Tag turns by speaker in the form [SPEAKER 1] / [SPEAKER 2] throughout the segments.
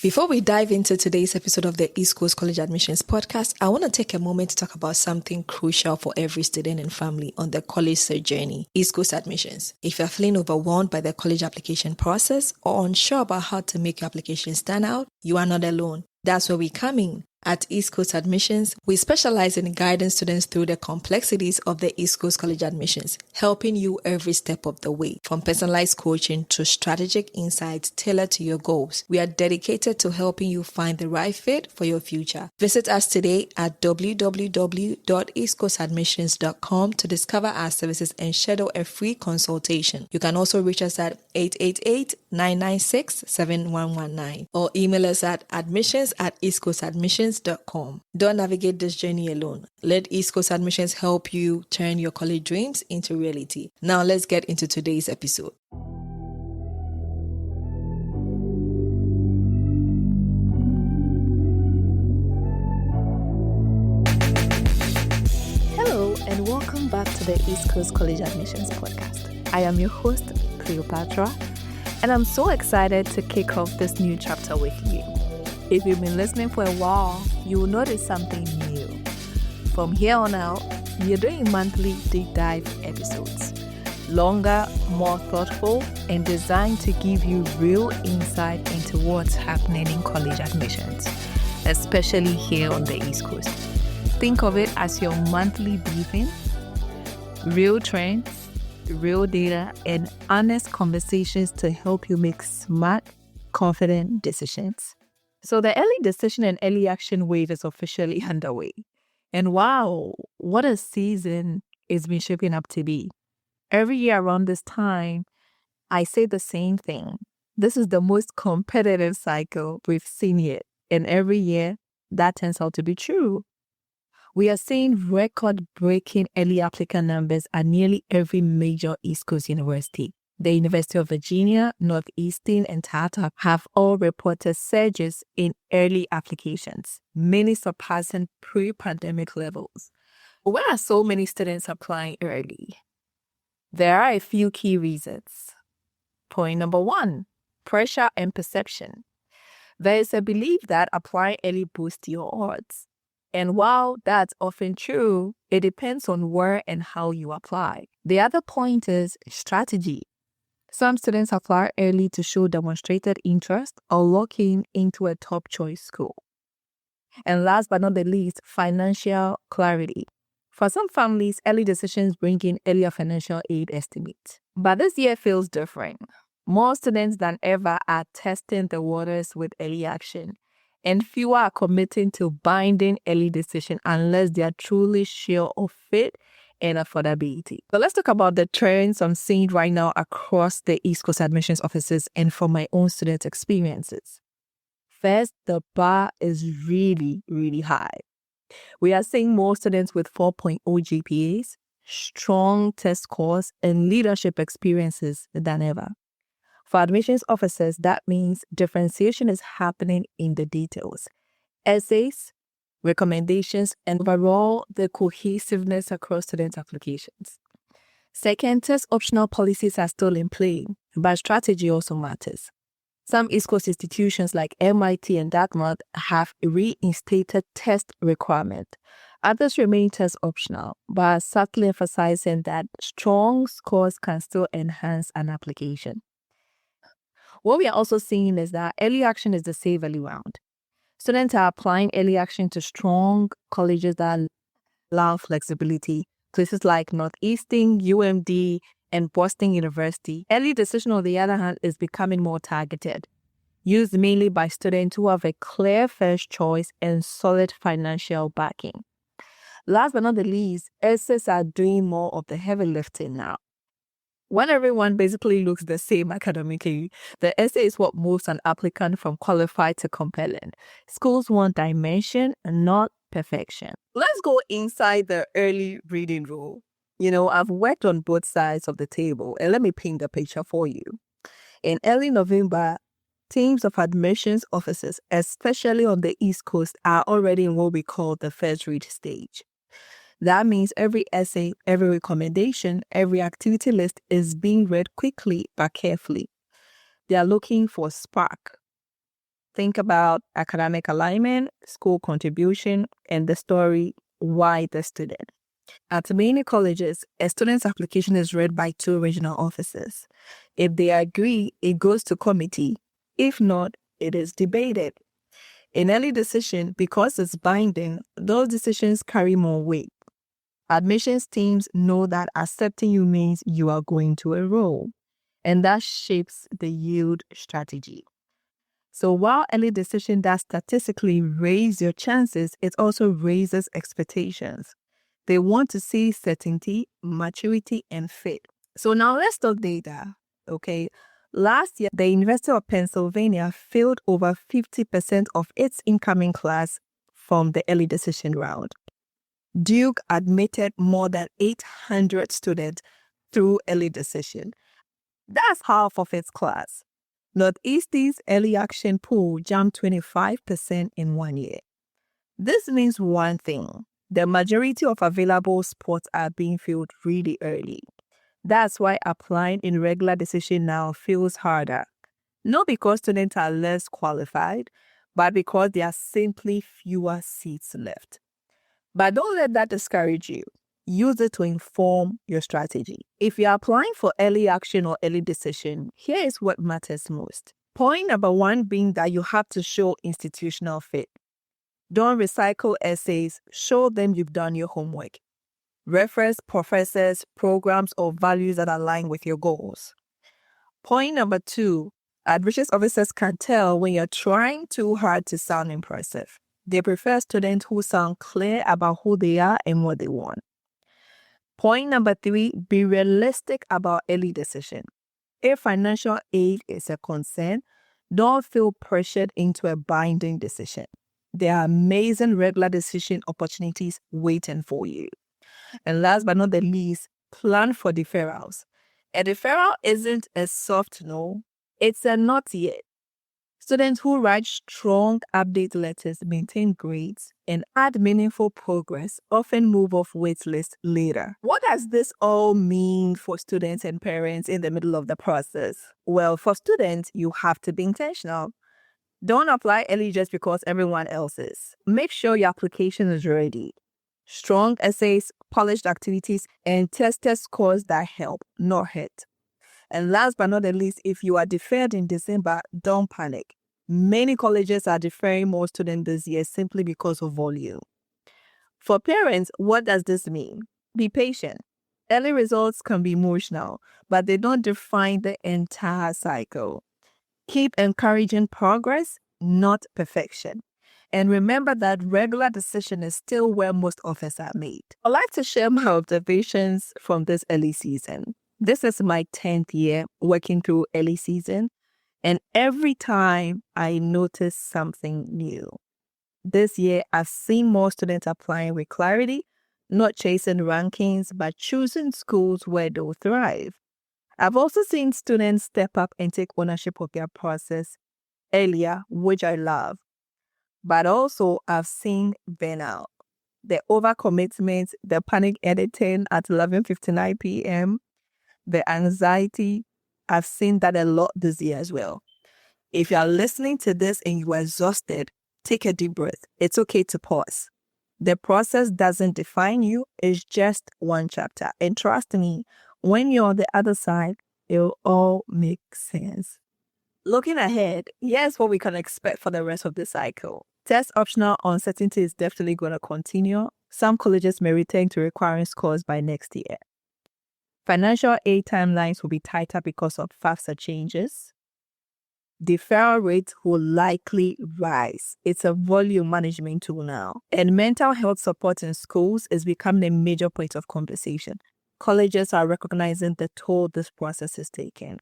[SPEAKER 1] Before we dive into today's episode of the East Coast College Admissions Podcast, I want to take a moment to talk about something crucial for every student and family on the college search journey, East Coast admissions. If you're feeling overwhelmed by the college application process or unsure about how to make your application stand out, you are not alone. That's where we come in. At East Coast Admissions, we specialize in guiding students through the complexities of the East Coast College admissions, helping you every step of the way, from personalized coaching to strategic insights tailored to your goals. We are dedicated to helping you find the right fit for your future. Visit us today at www.eastcoastadmissions.com to discover our services and schedule a free consultation. You can also reach us at 888-996-7119 or email us at admissions@eastcoastadmissions.com. Don't navigate this journey alone. Let East Coast Admissions help you turn your college dreams into reality. Now let's get into today's episode. Hello and welcome back to the East Coast College Admissions Podcast. I am your host, Cleopatra, and I'm so excited to kick off this new chapter with you. If you've been listening for a while, you will notice something new. From here on out, we are doing monthly deep dive episodes. Longer, more thoughtful, and designed to give you real insight into what's happening in college admissions, especially here on the East Coast. Think of it as your monthly briefing, real trends, real data, and honest conversations to help you make smart, confident decisions. So the early decision and early action wave is officially underway. And wow, what a season it's been shaping up to be. Every year around this time, I say the same thing. This is the most competitive cycle we've seen yet. And every year, that turns out to be true. We are seeing record-breaking early applicant numbers at nearly every major East Coast university. The University of Virginia, Northeastern, and Tata have all reported surges in early applications, many surpassing pre-pandemic levels. Why are so many students applying early? There are a few key reasons. Point number one, pressure and perception. There is a belief that applying early boosts your odds. And while that's often true, it depends on where and how you apply. The other point is strategy. Some students apply early to show demonstrated interest or lock in into a top choice school. And last but not the least, financial clarity. For some families, early decisions bring in earlier financial aid estimates. But this year feels different. More students than ever are testing the waters with early action, and fewer are committing to binding early decision unless they are truly sure of fit and affordability. So let's talk about the trends I'm seeing right now across the East Coast admissions offices and from my own student experiences. First, the bar is really, really high. We are seeing more students with 4.0 GPAs, strong test scores, and leadership experiences than ever. For admissions officers, that means differentiation is happening in the details. Essays, recommendations, and overall the cohesiveness across student applications. Second, test optional policies are still in play, but strategy also matters. Some East Coast institutions like MIT and Dartmouth have reinstated test requirement. Others remain test optional, but subtly emphasizing that strong scores can still enhance an application. What we are also seeing is that early action is the safe early round. Students are applying early action to strong colleges that allow flexibility, places like Northeastern, UMD, and Boston University. Early decision, on the other hand, is becoming more targeted, used mainly by students who have a clear first choice and solid financial backing. Last but not the least, essays are doing more of the heavy lifting now. When everyone basically looks the same academically, the essay is what moves an applicant from qualified to compelling. Schools want dimension, not perfection. Let's go inside the early reading rule. I've worked on both sides of the table, and let me paint the picture for you. In early November, teams of admissions officers, especially on the East Coast, are already in what we call the first read stage. That means every essay, every recommendation, every activity list is being read quickly but carefully. They are looking for spark. think about academic alignment, school contribution, and the story, why the student. At many colleges, a student's application is read by two regional officers. If they agree, it goes to committee. If not, it is debated. In early decision, because it's binding, those decisions carry more weight. Admissions teams know that accepting you means you are going to enroll, and that shapes the yield strategy. So while early decision does statistically raise your chances, it also raises expectations. They want to see certainty, maturity, and fit. So now let's talk data, okay? Last year, the University of Pennsylvania filled over 50% of its incoming class from the early decision round. Duke admitted more than 800 students through early decision. That's half of its class. Northeast's early action pool jumped 25% in 1 year. This means one thing: the majority of available spots are being filled really early. That's why applying in regular decision now feels harder. Not because students are less qualified, but because there are simply fewer seats left. But don't let that discourage you. Use it to inform your strategy. If you're applying for early action or early decision, here is what matters most. Point number one being that you have to show institutional fit. Don't recycle essays, show them you've done your homework. Reference professors, programs, or values that align with your goals. Point number two, admissions officers can tell when you're trying too hard to sound impressive. They prefer students who sound clear about who they are and what they want. Point number three, be realistic about early decision. If financial aid is a concern, don't feel pressured into a binding decision. There are amazing regular decision opportunities waiting for you. And last but not the least, plan for deferrals. A deferral isn't a soft no, it's a not yet. Students who write strong update letters, maintain grades, and add meaningful progress often move off waitlist later. What does this all mean for students and parents in the middle of the process? Well, for students, you have to be intentional. Don't apply early just because everyone else is. Make sure your application is ready. Strong essays, polished activities, and tested scores that help, not hurt. And last but not the least, if you are deferred in December, don't panic. Many colleges are deferring more students this year simply because of volume. For parents, what does this mean? Be patient. Early results can be emotional, but they don't define the entire cycle. Keep encouraging progress, not perfection. And remember that regular decision is still where most offers are made. I'd like to share my observations from this early season. This is my 10th year working through early season, and every time I notice something new. This year, I've seen more students applying with clarity, not chasing rankings, but choosing schools where they'll thrive. I've also seen students step up and take ownership of their process earlier, which I love. But also, I've seen burnout, the overcommitment, the panic editing at 11:59 p.m., the anxiety. I've seen that a lot this year as well. If you are listening to this and you are exhausted, take a deep breath. It's okay to pause. The process doesn't define you, it's just one chapter. And trust me, when you're on the other side, it'll all make sense. Looking ahead, here's what we can expect for the rest of the cycle. Test optional uncertainty is definitely going to continue. Some colleges may return to requiring scores by next year. Financial aid timelines will be tighter because of FAFSA changes. Deferral rates will likely rise. It's a volume management tool now. And mental health support in schools is becoming a major point of conversation. Colleges are recognizing the toll this process is taking.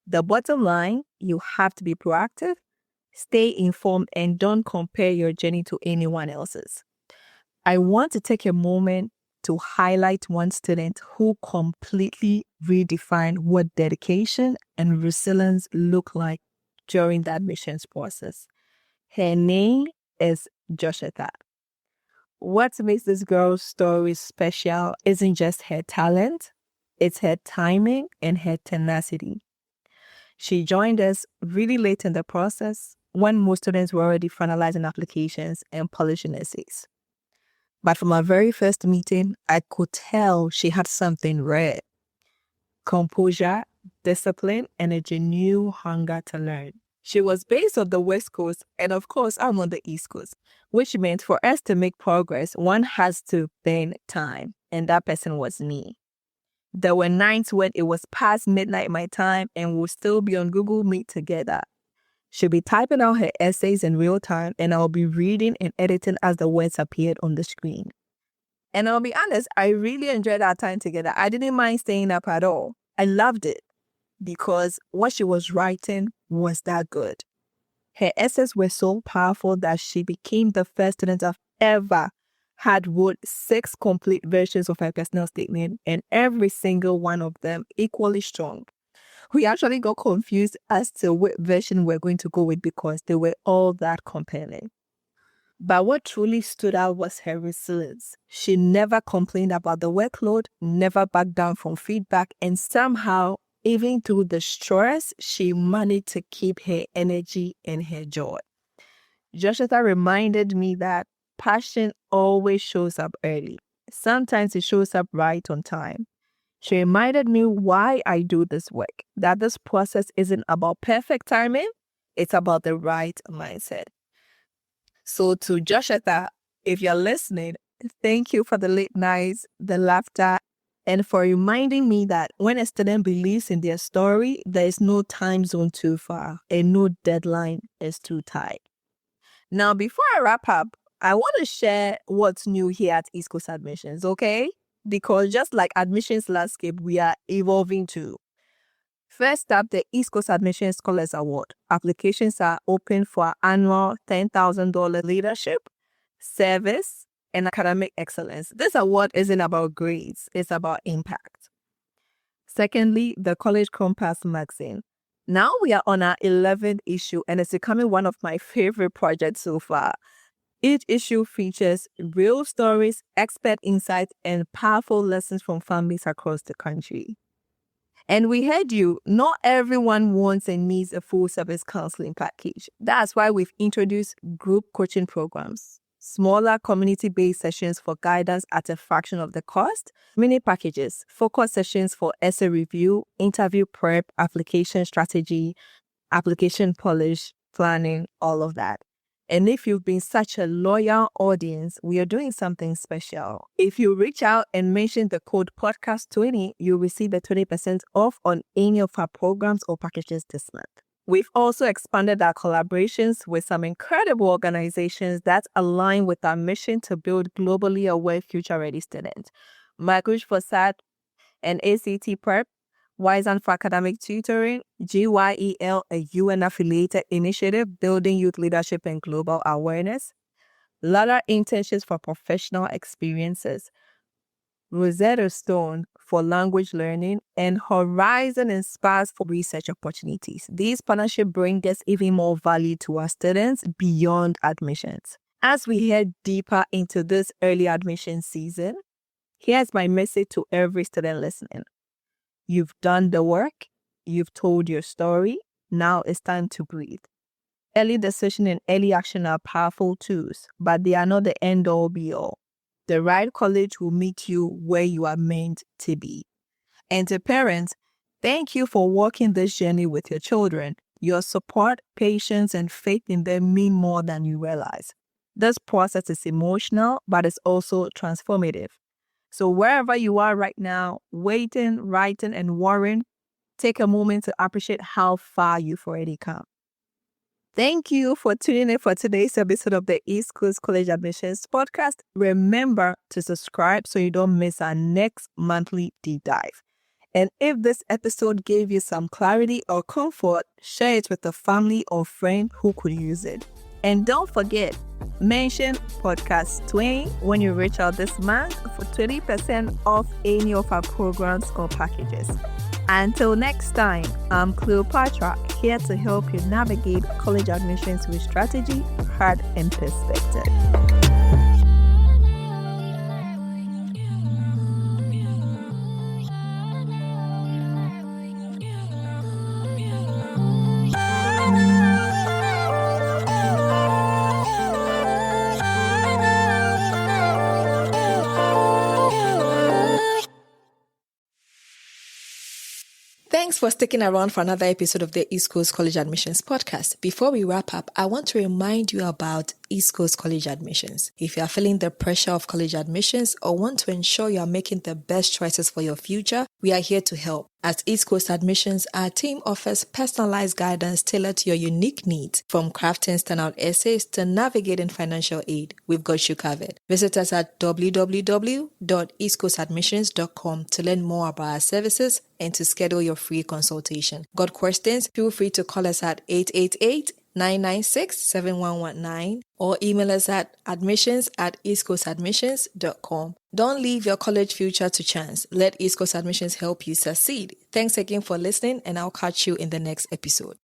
[SPEAKER 1] The bottom line, you have to be proactive, stay informed, and don't compare your journey to anyone else's. I want to take a moment to highlight one student who completely redefined what dedication and resilience look like during the admissions process. Her name is Joshita. What makes this girl's story special isn't just her talent, it's her timing and her tenacity. She joined us really late in the process, when most students were already finalizing applications and polishing essays. But from our very first meeting, I could tell she had something rare: composure, discipline, and a genuine hunger to learn. She was based on the West Coast, and of course, I'm on the East Coast, which meant for us to make progress, one has to spend time, and that person was me. There were nights when it was past midnight my time, and we'll still be on Google Meet together. She'll be typing out her essays in real time, and I'll be reading and editing as the words appeared on the screen. And I'll be honest, I really enjoyed our time together. I didn't mind staying up at all. I loved it because what she was writing was that good. Her essays were so powerful that she became the first student I've ever had wrote 6 complete versions of her personal statement, and every single one of them equally strong. We actually got confused as to what version we're going to go with because they were all that compelling. But what truly stood out was her resilience. She never complained about the workload, never backed down from feedback, and somehow, even through the stress, she managed to keep her energy and her joy. Joshua reminded me that passion always shows up early. Sometimes it shows up right on time. She reminded me why I do this work, that this process isn't about perfect timing, it's about the right mindset. So to Joshua, if you're listening, thank you for the late nights, the laughter, and for reminding me that when a student believes in their story, there is no time zone too far and no deadline is too tight. Now, before I wrap up, I want to share what's new here at East Coast Admissions, okay? Because just like admissions landscape, we are evolving too. First up, the East Coast Admissions Scholars Award. Applications are open for our annual $10,000 leadership, service, and academic excellence. This award isn't about grades, it's about impact. Secondly, the College Compass magazine. Now we are on our 11th issue, and it's becoming one of my favorite projects so far. Each issue features real stories, expert insights, and powerful lessons from families across the country. And we heard you, not everyone wants and needs a full service counseling package. That's why we've introduced group coaching programs, smaller community-based sessions for guidance at a fraction of the cost, mini packages, focus sessions for essay review, interview prep, application strategy, application polish, planning, all of that. And if you've been such a loyal audience, we are doing something special. If you reach out and mention the code podcast20, you'll receive a 20% off on any of our programs or packages this month. We've also expanded our collaborations with some incredible organizations that align with our mission to build globally aware future-ready students. Marguerite Fossat and ACT Prep, Wizen for Academic Tutoring, GYEL, a UN-affiliated initiative building youth leadership and global awareness, Ladder Internships for Professional Experiences, Rosetta Stone for language learning, and Horizon Inspires for research opportunities. These partnerships bring us even more value to our students beyond admissions. As we head deeper into this early admission season, here's my message to every student listening. You've done the work, you've told your story, now it's time to breathe. Early decision and early action are powerful tools, but they are not the end-all be-all. The right college will meet you where you are meant to be. And to parents, thank you for walking this journey with your children. Your support, patience, and faith in them mean more than you realize. This process is emotional, but it's also transformative. So wherever you are right now, waiting, writing, and worrying, take a moment to appreciate how far you've already come. Thank you for tuning in for today's episode of the East Coast College Admissions Podcast. Remember to subscribe so you don't miss our next monthly deep dive. And if this episode gave you some clarity or comfort, share it with a family or friend who could use it. And don't forget, mention Podcast 20 when you reach out this month for 20% off any of our programs or packages. Until next time, I'm Cleopatra, here to help you navigate college admissions with strategy, heart, and perspective. for sticking around for another episode of the East Coast College Admissions Podcast. Before we wrap up, I want to remind you about East Coast College Admissions. If you are feeling the pressure of college admissions or want to ensure you are making the best choices for your future, we are here to help. At East Coast Admissions, our team offers personalized guidance tailored to your unique needs. From crafting standout essays to navigating financial aid, we've got you covered. Visit us at www.eastcoastadmissions.com to learn more about our services and to schedule your free consultation. Got questions? Feel free to call us at 888-996-7119 or email us at admissions@eastcoastadmissions.com. Don't leave your college future to chance. Let East Coast Admissions help you succeed. Thanks again for listening, and I'll catch you in the next episode.